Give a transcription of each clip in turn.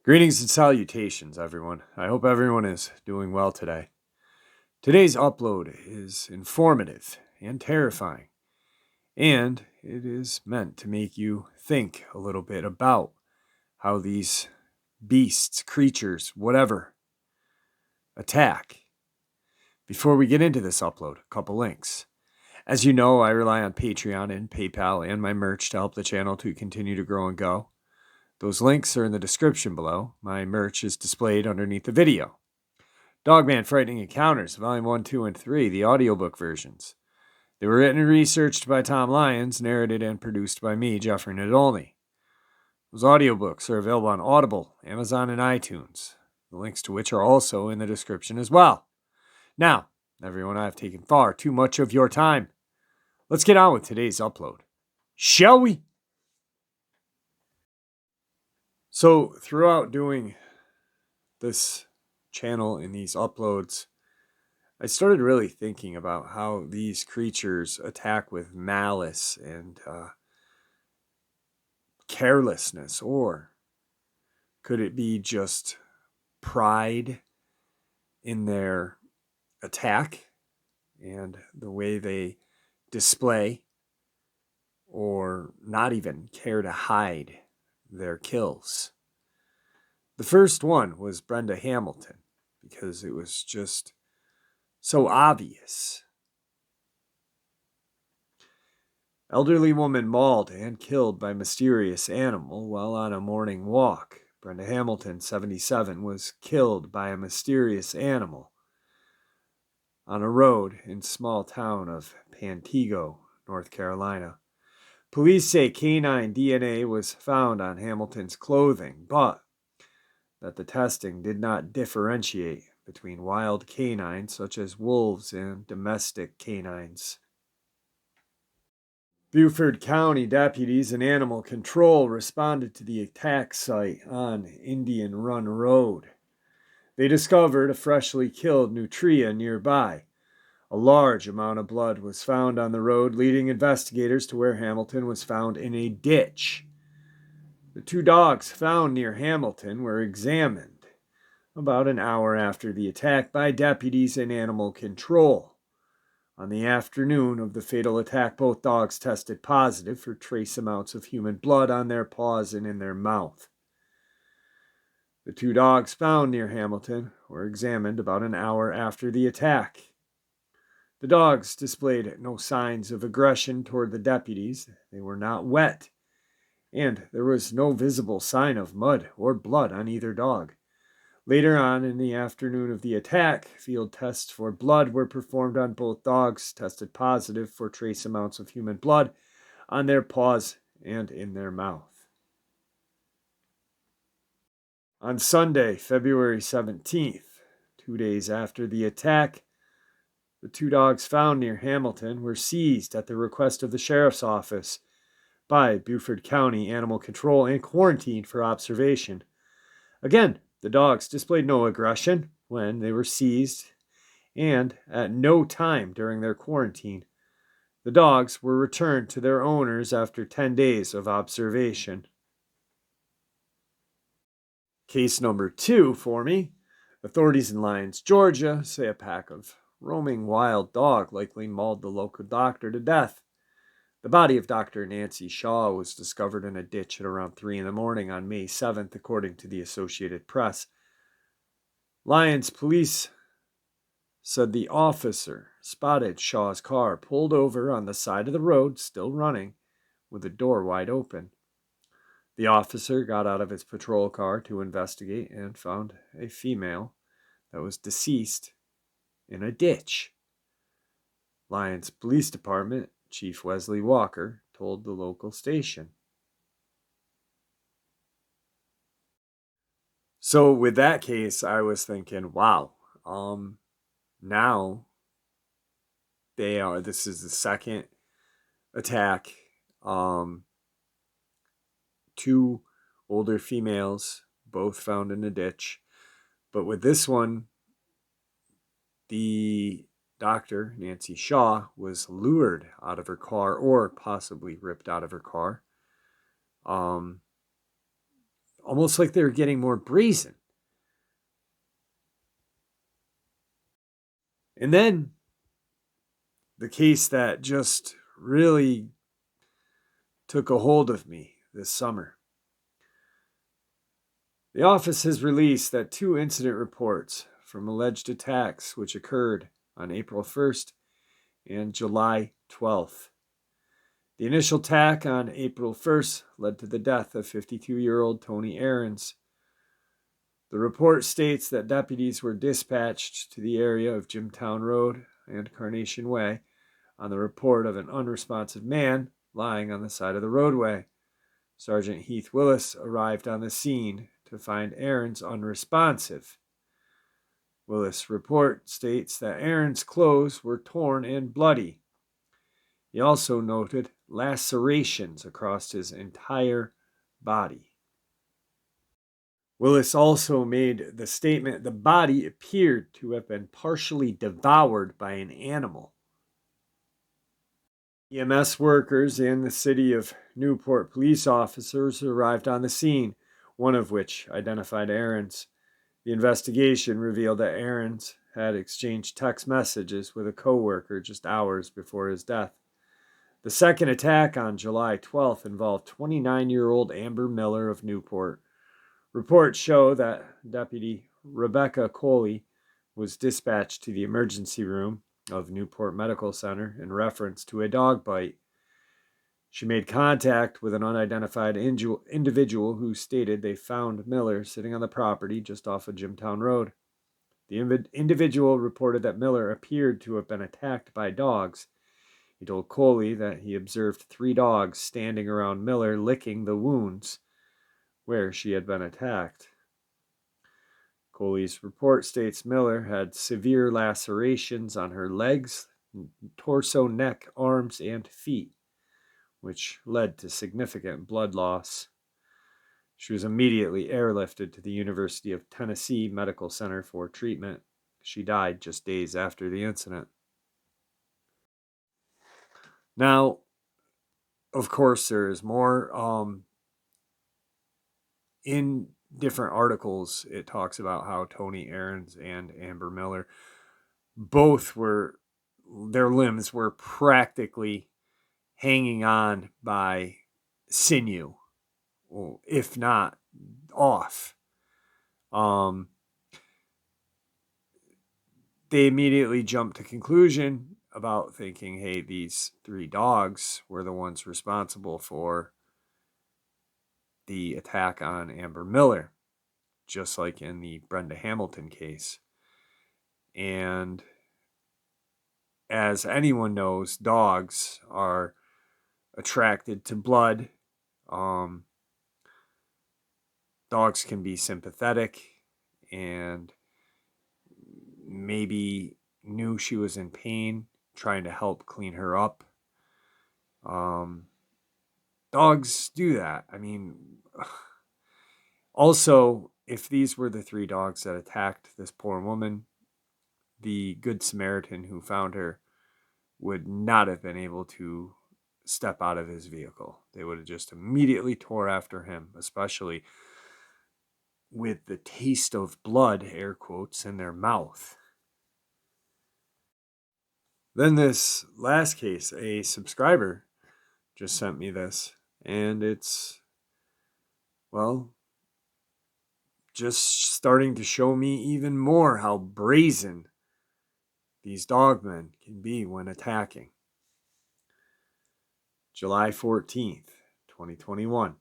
Greetings and salutations, everyone. I hope everyone is doing well today. Today's upload is informative and terrifying, and it is meant to make you think a little bit about how these beasts, creatures, whatever, attack. Before we get into this upload, a couple links. As you know, I rely on Patreon and PayPal and my merch to help the channel to continue to grow and go. Those links are in the description below. My merch is displayed underneath the video. Dogman Frightening Encounters, Volume 1, 2, and 3, the audiobook versions. They were written and researched by Tom Lyons, narrated and produced by me, Jeffrey Nadolny. Those audiobooks are available on Audible, Amazon, and iTunes, the links to which are also in the description as well. Now, everyone, I have taken far too much of your time. Let's get on with today's upload. Shall we? So, throughout doing this channel and these uploads, I started really thinking about how these creatures attack with malice and carelessness, or could it be just pride in their attack and the way they display, or not even care to hide their kills? The first one was Brenda Hamilton, because it was just so obvious. Elderly woman mauled and killed by mysterious animal while on a morning walk. Brenda Hamilton, 77, was killed by a mysterious animal on a road in small town of Pantego, North Carolina. Police say canine DNA was found on Hamilton's clothing, but that the testing did not differentiate between wild canines such as wolves and domestic canines. Beaufort County deputies and animal control responded to the attack site on Indian Run Road. They discovered a freshly killed nutria nearby. A large amount of blood was found on the road, leading investigators to where Hamilton was found in a ditch. The two dogs found near Hamilton were examined about an hour after the attack by deputies and animal control. On the afternoon of the fatal attack, both dogs tested positive for trace amounts of human blood on their paws and in their mouth. The two dogs found near Hamilton were examined about an hour after the attack. The dogs displayed no signs of aggression toward the deputies. They were not wet, and there was no visible sign of mud or blood on either dog. Later on in the afternoon of the attack, field tests for blood were performed on both dogs, tested positive for trace amounts of human blood on their paws and in their mouth. On Sunday, February 17th, 2 days after the attack, the two dogs found near Hamilton were seized at the request of the sheriff's office by Beaufort County Animal Control and quarantined for observation. Again, the dogs displayed no aggression when they were seized, and at no time during their quarantine. The dogs were returned to their owners after 10 days of observation. Case number 2 for me. Authorities in Lyons, Georgia say a pack of roaming wild dog likely mauled the local doctor to death. The body of Dr. Nancy Shaw was discovered in a ditch at around 3 in the morning on May 7th, according to the Associated Press. Lyons police said the officer spotted Shaw's car pulled over on the side of the road, still running, with the door wide open. The officer got out of his patrol car to investigate and found a female that was deceased in a ditch. Lyons Police Department Chief Wesley Walker told the local station. So with that case, I was thinking, wow, now this is the second attack. Two older females, both found in a ditch. But with this one, the doctor, Nancy Shaw, was lured out of her car or possibly ripped out of her car. Almost like they were getting more brazen. And then the case that just really took a hold of me this summer. The office has released that 2 incident reports from alleged attacks which occurred on April 1st and July 12th. The initial attack on April 1st led to the death of 52-year-old Tony Ahrens. The report states that deputies were dispatched to the area of Jimtown Road and Carnation Way on the report of an unresponsive man lying on the side of the roadway. Sergeant Heath Willis arrived on the scene to find Ahrens unresponsive. Willis' report states that Ahrens' clothes were torn and bloody. He also noted lacerations across his entire body. Willis also made the statement the body appeared to have been partially devoured by an animal. EMS workers and the City of Newport police officers arrived on the scene, one of which identified Ahrens. The investigation revealed that Ahrens had exchanged text messages with a coworker just hours before his death. The second attack on July 12th involved 29-year-old Amber Miller of Newport. Reports show that Deputy Rebecca Coley was dispatched to the emergency room of Newport Medical Center in reference to a dog bite. She made contact with an unidentified individual who stated they found Miller sitting on the property just off of Jimtown Road. The individual reported that Miller appeared to have been attacked by dogs. He told Coley that he observed 3 dogs standing around Miller licking the wounds where she had been attacked. Coley's report states Miller had severe lacerations on her legs, torso, neck, arms, and feet, which led to significant blood loss. She was immediately airlifted to the University of Tennessee Medical Center for treatment. She died just days after the incident. Now, of course, there is more. In different articles, it talks about how Tony Ahrens and Amber Miller both were, their limbs were practically hanging on by sinew, if not off. They immediately jumped to conclusion about thinking, hey, these 3 dogs were the ones responsible for the attack on Amber Miller, just like in the Brenda Hamilton case. And as anyone knows, dogs are attracted to blood. Dogs can be sympathetic and maybe knew she was in pain, trying to help clean her up. Dogs do that. I mean, also, if these were the 3 dogs that attacked this poor woman, the Good Samaritan who found her would not have been able to step out of his vehicle. They would have just immediately tore after him, especially with the taste of blood, air quotes, in their mouth. Then this last case, a subscriber just sent me this, and it's, well, just starting to show me even more how brazen these dogmen can be when attacking. July 14th, 2021.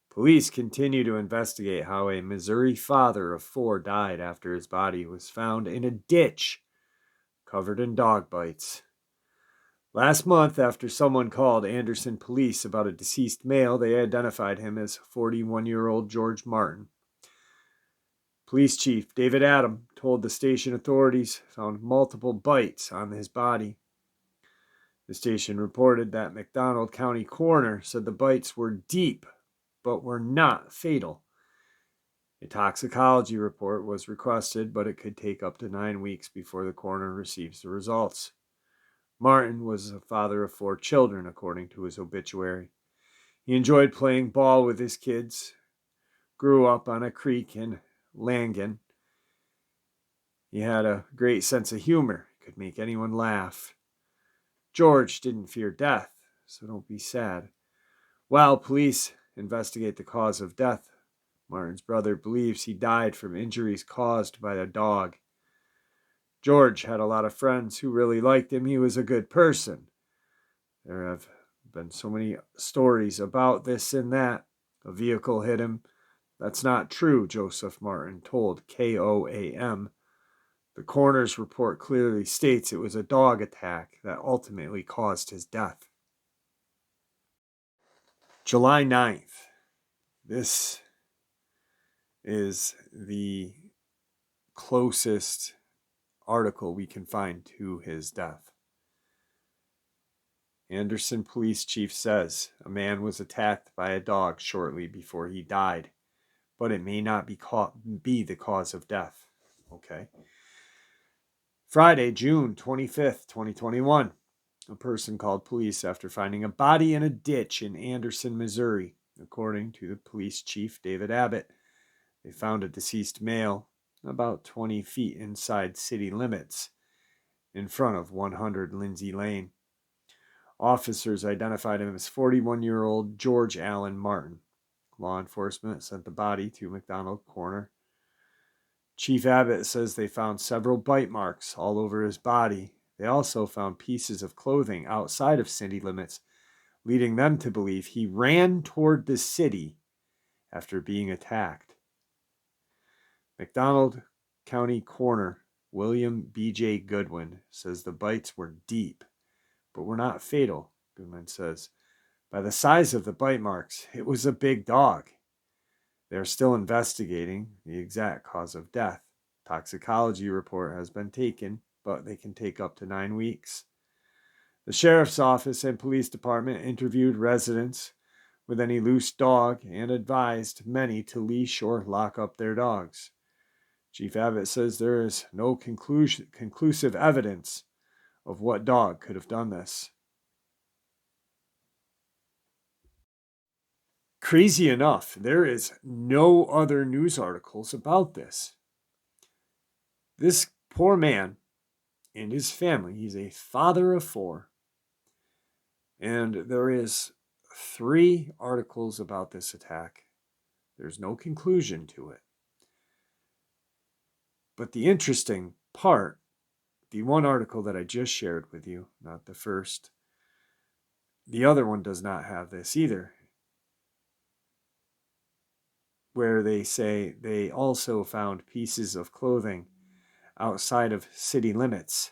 Police continue to investigate how a Missouri father of 4 died after his body was found in a ditch covered in dog bites. Last month, after someone called Anderson police about a deceased male, they identified him as 41-year-old George Martin. Police Chief David Adam told the station authorities found multiple bites on his body. The station reported that McDonald County coroner said the bites were deep but were not fatal. A toxicology report was requested, but it could take up to 9 weeks before the coroner receives the results. Martin was a father of 4 children, according to his obituary. He enjoyed playing ball with his kids, grew up on a creek in Langen. He had a great sense of humor, could make anyone laugh. George didn't fear death, so don't be sad. While police investigate the cause of death, Martin's brother believes he died from injuries caused by a dog. George had a lot of friends who really liked him. He was a good person. There have been so many stories about this and that. A vehicle hit him. That's not true, Joseph Martin told KOAM. The coroner's report clearly states it was a dog attack that ultimately caused his death. July 9th. This is the closest article we can find to his death. Anderson Police Chief says a man was attacked by a dog shortly before he died, but it may not be the cause of death. Okay. Friday, June 25th, 2021. A person called police after finding a body in a ditch in Anderson, Missouri. According to the police chief, David Abbott, they found a deceased male about 20 feet inside city limits in front of 100 Lindsay Lane. Officers identified him as 41-year-old George Allen Martin. Law enforcement sent the body to McDonald Coroner. Chief Abbott says they found several bite marks all over his body. They also found pieces of clothing outside of city limits, leading them to believe he ran toward the city after being attacked. McDonald County Coroner William B.J. Goodwin says the bites were deep, but were not fatal, Goodwin says. By the size of the bite marks, it was a big dog. They are still investigating the exact cause of death. Toxicology report has been taken, but they can take up to 9 weeks. The sheriff's office and police department interviewed residents with any loose dog and advised many to leash or lock up their dogs. Chief Abbott says there is no conclusive evidence of what dog could have done this. Crazy enough, there is no other news articles about this. This poor man and his family, he's a father of 4, and there is 3 articles about this attack. There's no conclusion to it. But the interesting part, the one article that I just shared with you, not the first, the other one does not have this either, where they say they also found pieces of clothing outside of city limits,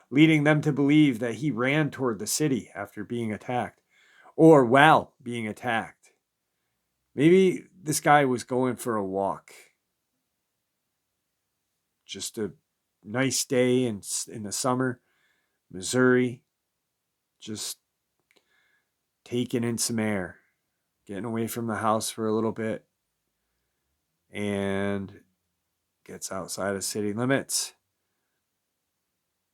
leading them to believe that he ran toward the city after being attacked, or while being attacked. Maybe this guy was going for a walk. Just a nice day in the summer, Missouri, just taking in some air, getting away from the house for a little bit, and gets outside of city limits.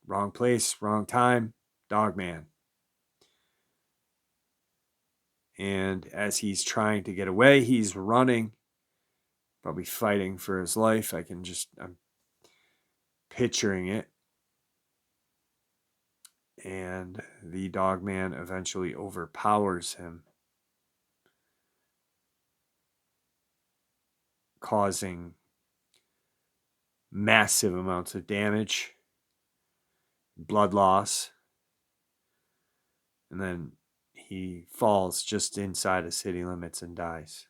Wrong place, wrong time, Dogman. And as he's trying to get away, he's running, probably fighting for his life. I'm picturing it. And the Dogman eventually overpowers him, causing massive amounts of damage, blood loss, and then he falls just inside of city limits and dies.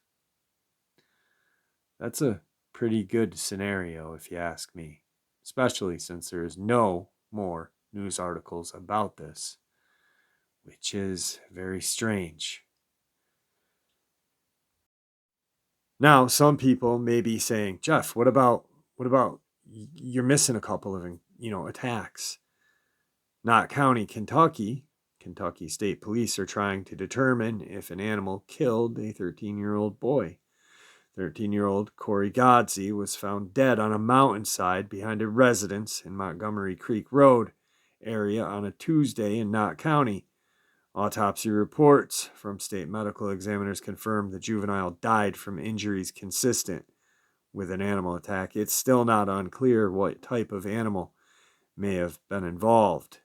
That's a pretty good scenario, if you ask me, especially since there is no more news articles about this, which is very strange. Now, some people may be saying, Jeff, what about you're missing a couple of, attacks. Knott County, Kentucky State Police are trying to determine if an animal killed a 13-year-old boy. 13-year-old Corey Godsey was found dead on a mountainside behind a residence in Montgomery Creek Road area on a Tuesday in Knott County. Autopsy reports from state medical examiners confirmed the juvenile died from injuries consistent with an animal attack. It's still not unclear what type of animal may have been involved.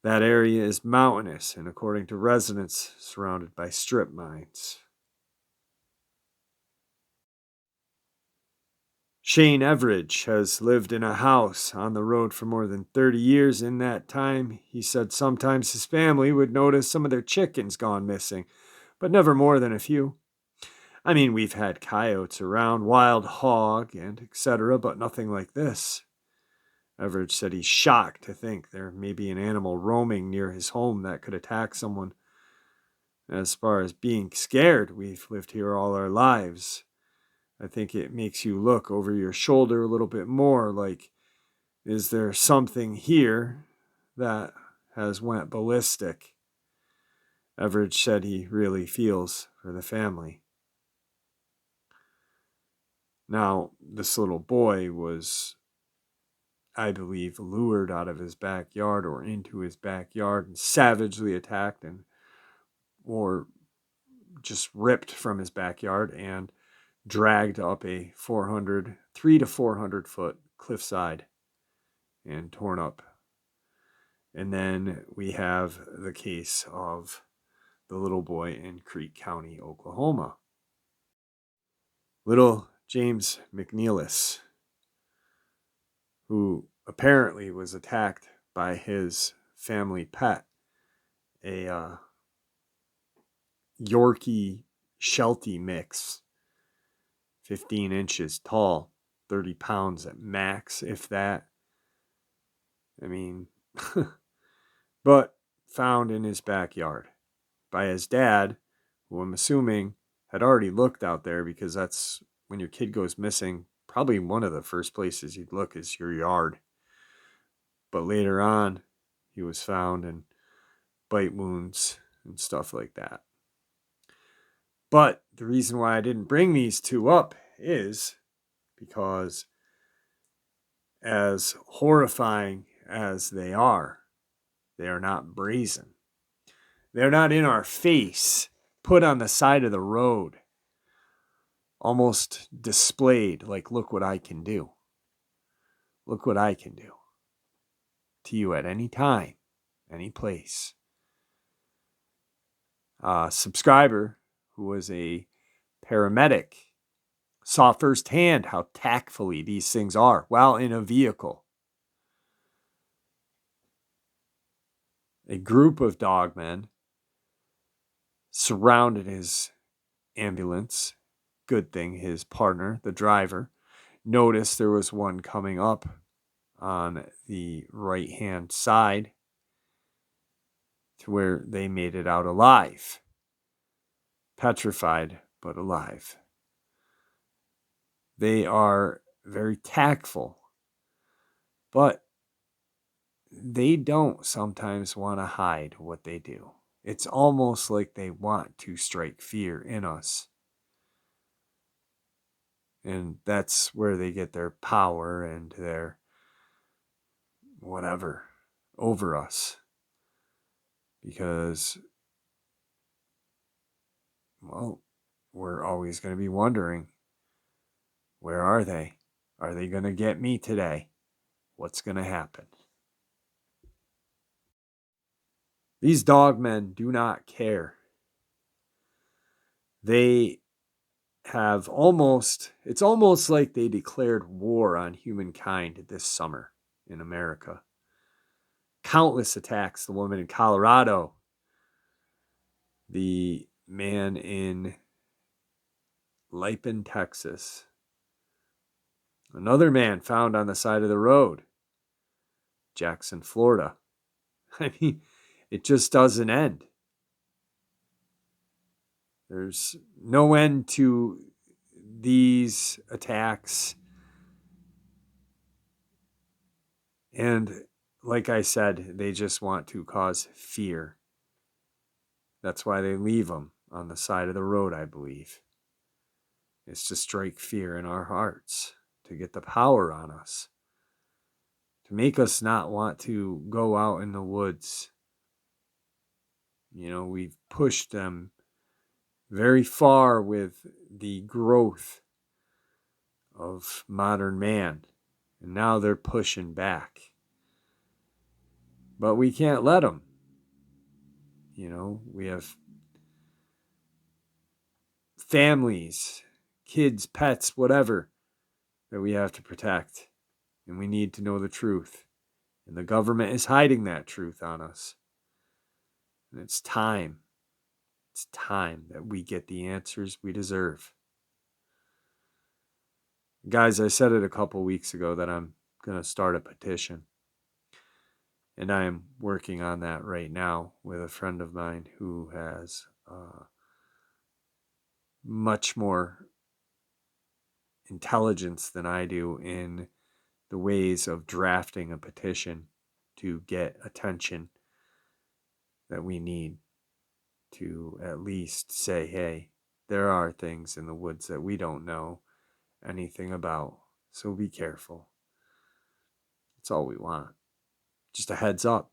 That area is mountainous and, according to residents, surrounded by strip mines. Shane Everidge has lived in a house on the road for more than 30 years. In that time, he said sometimes his family would notice some of their chickens gone missing, but never more than a few. I mean, we've had coyotes around, wild hog, and etc., but nothing like this. Everidge said he's shocked to think there may be an animal roaming near his home that could attack someone. As far as being scared, we've lived here all our lives. I think it makes you look over your shoulder a little bit more, like, is there something here that has went ballistic? Everidge said he really feels for the family. Now, this little boy was, I believe, lured out of his backyard or into his backyard and savagely attacked or just ripped from his backyard and dragged up a 300 to 400 foot cliffside and torn up. And then we have the case of the little boy in Creek County, Oklahoma. Little James McNeilis, who apparently was attacked by his family pet, a Yorkie Sheltie mix, 15 inches tall, 30 pounds at max, if that. I mean, but found in his backyard by his dad, who I'm assuming had already looked out there, because that's when your kid goes missing, probably one of the first places you'd look is your yard. But later on, he was found in bite wounds and stuff like that. But the reason why I didn't bring these two up is because, as horrifying as they are not brazen. They're not in our face, put on the side of the road, almost displayed like, look what I can do. Look what I can do to you at any time, any place. A subscriber who was a paramedic saw firsthand how tactfully these things are while in a vehicle. A group of dogmen surrounded his ambulance. Good thing his partner, the driver, noticed there was one coming up on the right-hand side to where they made it out alive. Petrified, but alive. They are very tactful, but they don't sometimes want to hide what they do. It's almost like they want to strike fear in us. And that's where they get their power and their whatever over us. Because, well, we're always going to be wondering, where are they? Are they going to get me today? What's going to happen? These dogmen do not care. They have it's almost like they declared war on humankind this summer in America. Countless attacks. The woman in Colorado, the man in Lipin, Texas, another man found on the side of the road, Jackson, Florida. I mean, it just doesn't end. There's no end to these attacks. And like I said, they just want to cause fear. That's why they leave them on the side of the road, I believe. is to strike fear in our hearts, to get the power on us, to make us not want to go out in the woods. We've pushed them very far with the growth of modern man, and now they're pushing back. But we can't let them. We have families, kids, pets, whatever, that we have to protect. And we need to know the truth. And the government is hiding that truth on us. And it's time. It's time that we get the answers we deserve. Guys, I said it a couple weeks ago that I'm going to start a petition. And I am working on that right now with a friend of mine who has much more intelligence than I do in the ways of drafting a petition to get attention that we need to at least say, hey, there are things in the woods that we don't know anything about, so be careful. That's all we want. Just a heads up.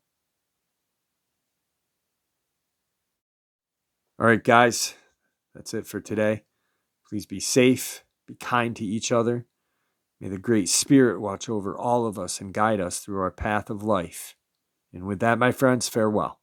All right, guys, that's it for today. Please be safe, be kind to each other. May the Great Spirit watch over all of us and guide us through our path of life. And with that, my friends, farewell.